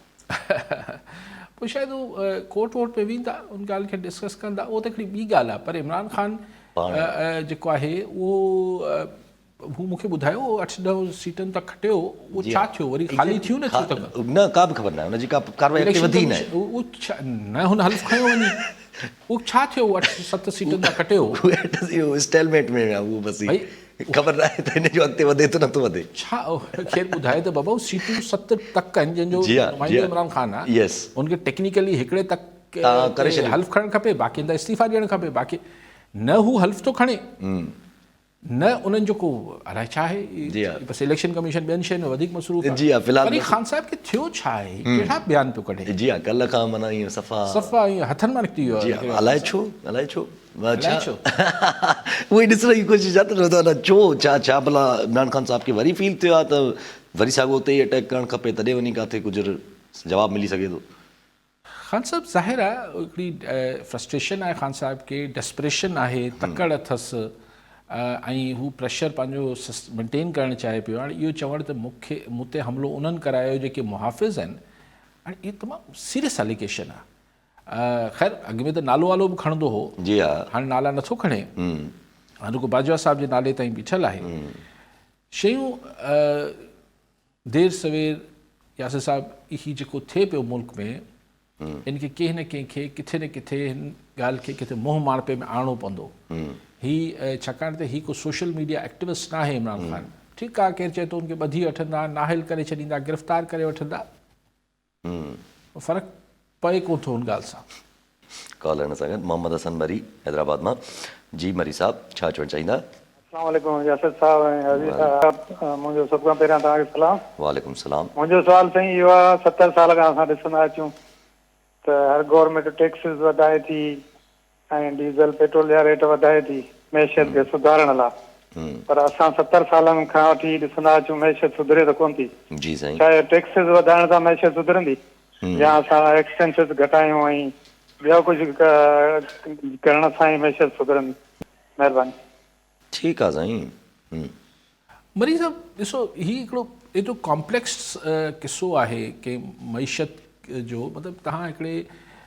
पोइ शायदि हू कोर्ट वोट में वेंदा, उन ॻाल्हि खे डिस्कस कंदा, उहो त हिकिड़ी ॿी ॻाल्हि आहे। पर इमरान ख़ान जेको आहे उहो हू मूंखे ॿुधायो 8-9 सीटनि तक खटियो। उहो छा थियो वरी ख़ाली थियूं न थियो त न का बि ख़बर न आहे हुनजी का कार्रवाई अॻिते वधी न आहे। उहो न हुन हल्फ़ खयो वञे। उहो छा थियो 8-7 सीटनि तक खटियो स्टेलमेट में उहो बसि ख़बर न आहे त हिन जो अॻिते वधे थो नथो वधे। छा केरु ॿुधाए त बाबा सीटूं 7 तक आहिनि जंहिंजो नुमाइंदो इमरान ख़ान आहे। यस, हुनखे टेक्निकली हिकिड़े तक हल्फ़ खणणु खपे, बाक़ी त इस्तीफ़ा ॾियणु खपे। बाक़ी न हू हल्फ़ थो खणे न उन्हनि जो को अलाए छा आहे। बसि इलेक्शन कमीशन ॿियनि शयुनि में वधीक मसरूफ़ आहे। जी हा, फ़िलहाल वरी ख़ान साहिब खे थियो छा आहे, कहिड़ा बयान पियो कढे। जी हा, कल्ह खां माना ईअं सफ़ा ईअं हथनि मां निकिती वियो आहे। अलाए छो उहो ई ॾिसण जी कोशिशि आहे त छो छा भला इमरान ख़ान साहिब खे वरी फील थियो आहे त वरी साॻियो उते ई अटैक करणु खपे, तॾहिं वञी किथे कुझु जवाबु मिली सघे थो। ख़ान साहिबु ज़ाहिर आहे हिकिड़ी फ्रस्ट्रेशन आहे ख़ान साहिब खे, डेस्परेशन आहे, तकड़ अथसि ऐं हू प्रेशर पंहिंजो मेंटेन करणु चाहे पियो। हाणे इहो चवणु त मूं ते हमिलो उन्हनि करायो जेके मुहाफ़िज़ आहिनि, हाणे इहो तमामु सीरियस एलिगेशन आहे। ख़ैर अॻु में त नालो वालो बि खणंदो हो, जी हा, हाणे नाला नथो खणे। हाणे को बाजवा साहिब जे नाले ताईं बीठल आहे। शयूं देर सवेर यासिर साहिबु ही जेको थिए पियो मुल्क में, इनखे कंहिं न कंहिंखे किथे न किथे हिन ॻाल्हि खे किथे मुंहुं माड़पे में आणणो पवंदो। ही छाकाणि त ही को सोशल मीडिया एक्टिविस्ट न आहे इमरान ख़ान। ठीकु आहे, केरु चए थो उनखे ॿधी वठंदा, नाहिल करे छॾींदा, गिरफ़्तार करे वठंदा, फ़र्क़ु पए कोन थो हुन ॻाल्हि सां। कॉल सां गॾु मोहम्मद हसन मरी हैदराबाद मां। जी मरी साहब, छा चवणु चाहींदा? अस्सलाम वालेकुम यासिर साहब ऐं अज़ीज़ साहब, मुंहिंजो सभ खां पहिरियां तव्हांखे सलाम। वालेकुम सलाम। मुंहिंजो सुवालु साईं इहो आहे, 70 साल खां असां ॾिसंदा अचूं त हर गवर्नमेंट टैक्सिस वधाए थी ऐं डीज़ल पेट्रोल जा रेट वधाए थी मैशियत खे सुधारण लाइ, पर असां 70 सालनि खां वठी ॾिसंदा अचूं मैशियत सुधरे त कोन थी। जी साईं, छा टैक्सिस वधाइण सां मैशियत सुधरंदी या असां एक्सपेंसिस घटायूं ऐं ॿियो कुझु करण सां ई मैशियत सुधरंदी? महिरबानी। ठीकु आहे साईं। मरीज़ साहिबु ॾिसो, ही हिकिड़ो एतिरो कॉम्प्लेक्स क़िसो आहे कि मईशत जो, मतिलबु तव्हां हिकिड़े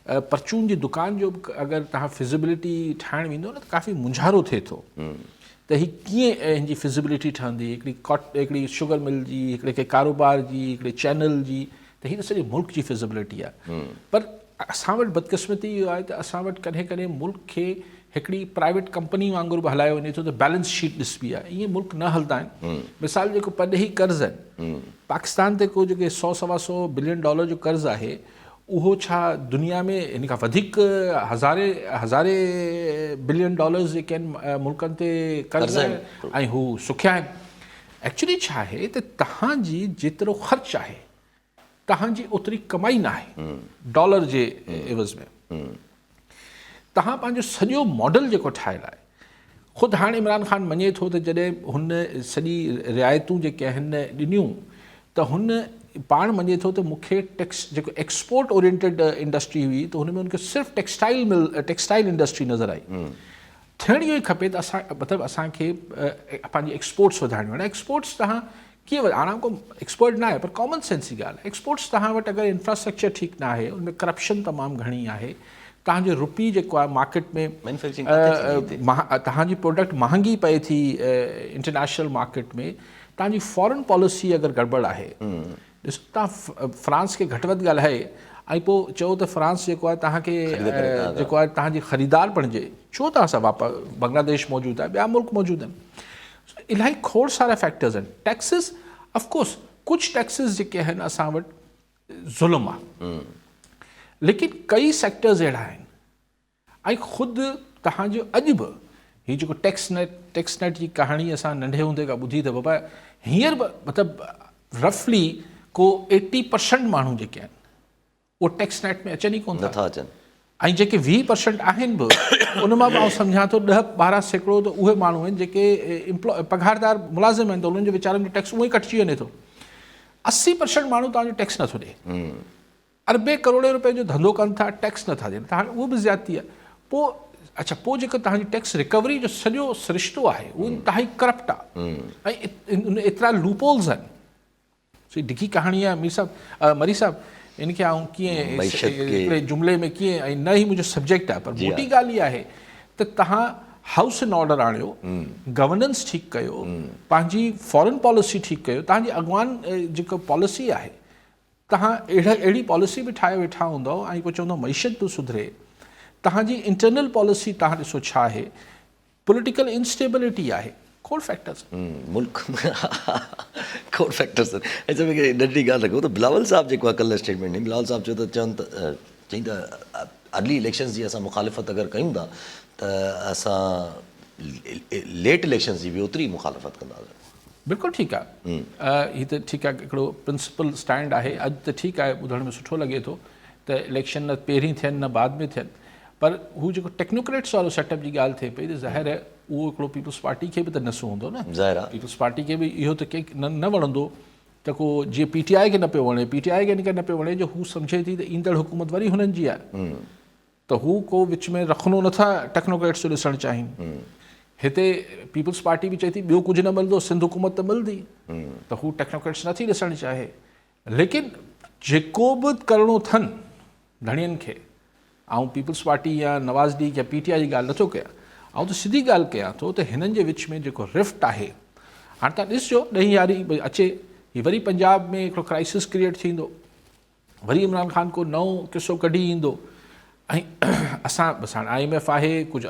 परचून जी दुकान जो अगरि तव्हां फिज़िबिलिटी ठाहिणु वेंदो न त काफ़ी मुंझारो थिए थो त ही कीअं हिन जी फिज़िबिलिटी ठहंदी, हिकिड़ी शुगर मिल जी, हिकिड़े के कारोबार जी, हिकिड़े चैनल जी, त हीअ त सॼे मुल्क जी फिज़िबिलिटी आहे। पर असां वटि बदकिस्मती इहो आहे त असां वटि कॾहिं कॾहिं मुल्क खे हिकिड़ी प्राइवेट कंपनी वांगुरु बि हलायो वञे थो त बैलेंस शीट ॾिसबी आहे, ईअं मुल्क न हलंदा आहिनि। मिसाल जेको पॾेही कर्ज़ आहिनि, पाकिस्तान ते को जेके 100-125 बिलियन डॉलर जो कर्ज़ु आहे उहो छा दुनिया में इन खां वधीक हज़ारे बिलियन डॉलर्स जेके आहिनि मुल्कनि ते कर्ज़ आहिनि ऐं हू सुखिया आहिनि। एक्चुअली छा आहे त तव्हांजी जेतिरो ख़र्चु आहे तव्हांजी ओतिरी कमाई न आहे डॉलर जे एवज़ में। तव्हां पंहिंजो सॼो मॉडल जेको ठाहियलु आहे, ख़ुदि हाणे इमरान ख़ान मञे थो त जॾहिं हुन सॼी रिआयतूं जेके आहिनि ॾिनियूं त हुन पाण मञे थो त मूंखे जेको एक्सपोर्ट ओरिएंटेड इंडस्ट्री हुई त हुन में उनखे सिर्फ़ु टेक्सटाइल इंडस्ट्री नज़र आई। थियणु इहो ई खपे त मतिलबु असांखे पंहिंजी एक्सपोर्ट्स वधाइणियूं आहिनि। एक्सपोर्ट्स तव्हां कीअं हाणे को एक्सपर्ट न आहे पर कॉमन सेंस जी ॻाल्हि आहे। एक्सपोर्ट्स तव्हां वटि अगरि इंफ्रास्ट्रक्चर ठीकु न आहे, उनमें करप्शन तमामु घणी आहे, तव्हांजो रुपी जेको आहे मार्केट में तव्हांजी प्रोडक्ट महांगी पए थी इंटरनेशनल मार्केट में, तव्हांजी फॉरेन पॉलिसी अगरि गड़बड़ आहे, ॾिसो तव्हां फ्रांस खे घटि वधि ॻाल्हाए ऐं पोइ चओ त फ्रांस जेको आहे तव्हांखे जेको आहे तव्हांजी ख़रीदार बणिजे, छो त असां बांग्लादेश मौजूदु आहे, ॿिया मुल्क मौजूदु आहिनि। इलाही खोड़ सारा फैक्टर्स आहिनि। टैक्सिस ऑफकोर्स कुझु टैक्सिस जेके आहिनि असां वटि ज़ुल्म आहे, लेकिन कई सेक्टर्स अहिड़ा आहिनि ऐं ख़ुदि तव्हांजो अॼु बि हीअ जेको टैक्स नेट जी कहाणी असां नंढे हूंदे खां ॿुधी त बाबा हींअर बि मतिलबु रफली को 80% माण्हू जेके आहिनि उहो टैक्स नेट में अचनि ई कोन था अचनि, ऐं जेके 20% आहिनि बि उन मां बि आउं सम्झां थो 10-12% त उहे माण्हू आहिनि जेके पघारदार मुलाज़िम आहिनि त उन्हनि जे वीचारनि जो टैक्स उहो ई कटिजी वञे थो। 80% माण्हू तव्हांजो टैक्स नथो ॾिए, अरबे करोड़े रुपए जो धंधो कनि था, टैक्स नथा ॾियनि, त हाणे उहो बि ज़्यादती आहे। पोइ अच्छा, पोइ जेको तव्हांजी टैक्स रिकवरी जो सॼो सिरिश्तो आहे उहो इंतिहाई करप्ट आहे ऐं एतिरा लूपोल्स आहिनि। डिघी कहाणी आहे मरी साहब, इनखे आउं कीअं हिकिड़े जुमिले में कीअं, ऐं न ई मुंहिंजो सब्जेक्ट आहे, पर मोटी ॻाल्हि इहा आहे त तव्हां हाउस इन ऑर्डर आणियो, गवर्नेंस ठीकु कयो, पंहिंजी फॉरेन पॉलिसी ठीकु कयो, तव्हांजी अॻवान जेको पॉलिसी आहे तव्हां अहिड़ी पॉलिसी बि ठाहे वेठा हूंदव ऐं पोइ चवंदव मईशत बि सुधरे। तव्हांजी इंटरनल पॉलिसी तव्हां ॾिसो छा आहे, पॉलिटिकल इंस्टेबिलिटी आहे, खोड़ फैक्टर्स मुल्क खोड़ फैक्टर्स आहिनि। ऐं सभु नंढी ॻाल्हि रखो त बिलावल साहब जेको आहे कल्ह स्टेटमेंट ॾिनी, बिलावल साहब चईं त अर्ली इलेक्शन्स जी असां मुखालिफ़त अगरि कयूं था त असां लेट इलेक्शन्स जी बि ओतिरी मुखालिफ़त कंदासीं। बिल्कुलु ठीकु आहे, हीअ त ठीकु आहे, हिकिड़ो प्रिंसिपल स्टैंड आहे। अॼु त ठीकु आहे, ॿुधण में सुठो लॻे थो त इलेक्शन न पहिरीं थियनि न बाद में थियनि, पर हू जेको टेक्नोक्रेट्स वारो सेटअप जी ॻाल्हि थिए पई त ज़ाहिर आहे उहो हिकिड़ो पीपल्स पार्टी खे बि त नसो हूंदो न। ज़ाहिर आहे पीपल्स पार्टी खे बि इहो त कंहिं न वणंदो त को जीअं PTI खे न पियो वणे, PTI खे इन करे न पियो वणे जो हू सम्झे थी त ईंदड़ हुकूमत वरी हुननि जी आहे, त हू को विच में रखनो नथा टेक्नोक्रेट्स जो ॾिसणु चाहिनि। हिते पीपल्स पार्टी बि चए थी ॿियो कुझु न मिलंदो, सिंध हुकूमत त मिलंदी, त हू टेक्नोक्रेट्स नथी ॾिसणु चाहे। लेकिन जेको बि करिणो अथनि धणियनि खे, ऐं पीपल्स पार्टी या नवाज़ लीग या PTI जी ॻाल्हि नथो कयां, ऐं त सिधी ॻाल्हि कयां थो त हिननि जे विच में जेको रिफ्ट आहे, हाणे तव्हां ॾिसजो 10 यारी अचे, हीअ वरी पंजाब में हिकिड़ो क्राइसिस क्रिएट थींदो, वरी इमरान ख़ान को नओं किसो कढी ईंदो ऐं असां बसि हाणे IMF आहे, कुझु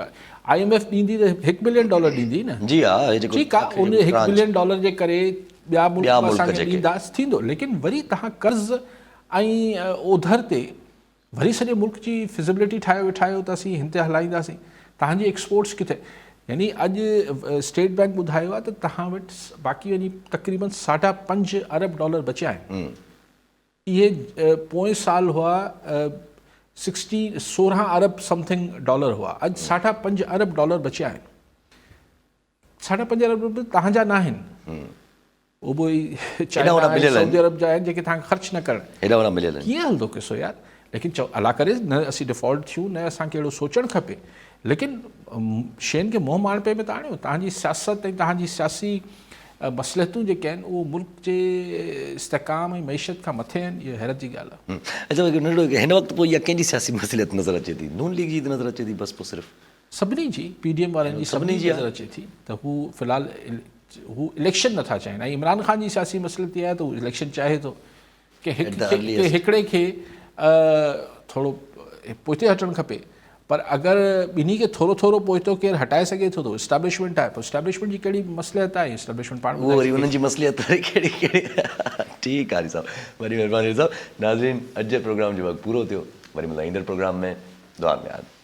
IMF ॾींदी त $1 बिलियन ॾींदी न, जी हा, ठीकु आहे, उन $1 बिलियन जे करे ॿिया मुल्क असांखे ॾींदासीं थींदो, लेकिन वरी तव्हां कर्ज़ ऐं ओधर ते वरी सॼे मुल्क जी फिज़िबिलिटी ठाहे वेठा आहियो त असीं हिन ते हलाईंदासीं, तव्हांजी एक्सपोर्ट्स किथे। यानी अॼु स्टेट बैंक ॿुधायो आहे त तव्हां वटि बाक़ी वञी तक़रीबन $5.5 अरब बचिया आहिनि। इहे पोएं साल हुआ 16 अरब समथिंग डॉलर हुआ, अॼु $5.5 अरब बचिया आहिनि। 5.5 अरब तव्हांजा न आहिनि, उहो बि सऊदी अरब जा आहिनि जेके तव्हांखे ख़र्चु न करणु। कीअं हलंदो किसो यार? लेकिन अला करे न असीं डिफॉल्ट थियूं, न असांखे अहिड़ो सोचणु खपे, लेकिन शयुनि खे मोह माणपे में त आणियो। तव्हांजी सियासत ऐं तव्हांजी सियासी मसलहतूं जेके आहिनि उहो मुल्क जे इस्तेकाम ऐं मैशत खां मथे आहिनि, इहा हैरत जी ॻाल्हि आहे। अच्छा नंढिड़ो हिन वक़्तु पोइ इहा कंहिंजी सियासी मसलियत नज़र अचे थी? नून लीग जी नज़र अचे थी बस पोइ सिर्फ़ु? सभिनी जी, PDM वारनि जी सभिनी जी आहे। नज़र अचे थी त हू फ़िलहालु हू इलेक्शन नथा चाहिनि। ऐं इमरान ख़ान जी सियासी मसइलत इहा आहे त हू इलेक्शन चाहे थो कि हिकिड़े खे थोरो पोइते हटणु खपे, पर अगरि ॿिन्ही खे थोरो थोरो पोइतो केरु हटाए सघे थो त इस्टेब्लिशमेंट आहे। पोइ इस्टेब्लिशमेंट जी कहिड़ी मसइलत आहे, इस्टेब्लिशमेंट पाण उहो वरी उन्हनि जी मसलियत कहिड़ी कहिड़ी। ठीकु आहे हारी साहब, वरी महिरबानी साहब। नाज़रीन, अॼु जे प्रोग्राम जो वक़्तु पूरो थियो, वरी मिलंदा ईंदड़ प्रोग्राम में। दुआ में यादि।